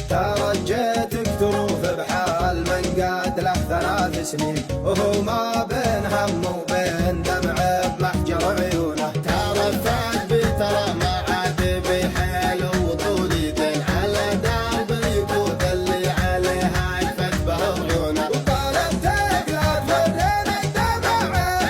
ترجيتك تروف بحال من قاد له 3 سنين، وهو ما بين هم وبين دمع بمحجر عيونه. ترفعت بترى ما عاد بحيل وطول يدين على درب اليقود اللي عليها عفت به عيونه. وقالت لا توريني دمع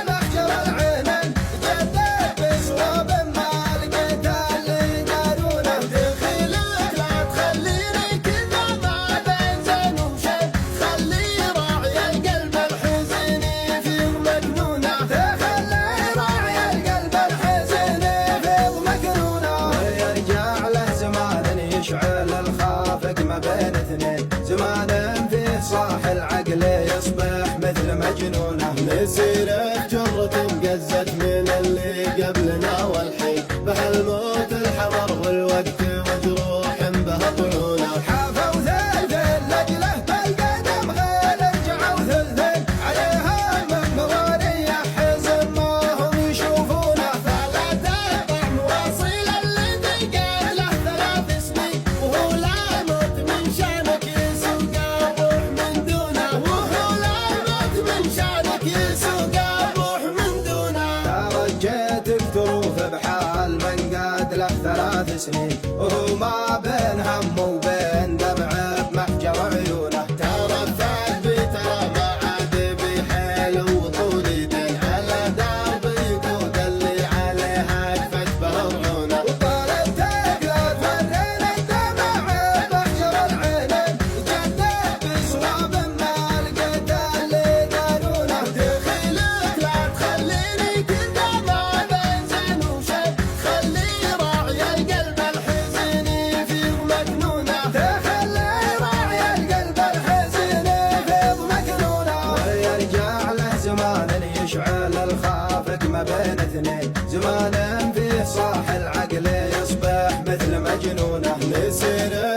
محجر العينين، جديت بصواب ما لقيت اللي قالونه. دخيلك لا تخليني كذا ما بين زين وشين، خلي راعي القلب الحزين في مجنونه. تخلي راعي القلب الحزين في مكنونه. ويرجع له زمان يشعل الخافق ما بين اثنين، زمان فيه صاح العقل يصبح مثل مجنونه. مسيرة جرة مقزت من اللي قبلنا والحين، بهالموت الحمر والوقت مجروح به طعونه. حافوا ثلثين لجله بالقدم غير رجعوا ثلثين، عليها من مواريه حزن ما هم يشوفونه. فلا تقطع مواصيل اللي بقيت له 3 سنين، وهو لا موت من شانك يسوق الروح من دونه. وهو لا موت من شانك يسوق الروح من دونه. ترجيتك تروف بحال من قاد له 3 سنين، وهو ما بين هم وبين دمع بمحجر عيونه. ترفعت بترى ما عاد بحيل وطول يدين على درب اليقود اللي عليها عفت به عيونه. وقالت لا توريني دمع محجر العينين، جديت بصواب ما لقيت اللي قالونه. دخيلك لا تخليني كذا ما بين زين وشين، خلي راعي القلب الحزين في مكنونه. تخلي راعي القلب الحزين في مكنونه. ويرجع له زمان يشعل الخافق ما بين اثنين، زمان فيه صاح العقل يصبح مثل مجنونه. مسيرة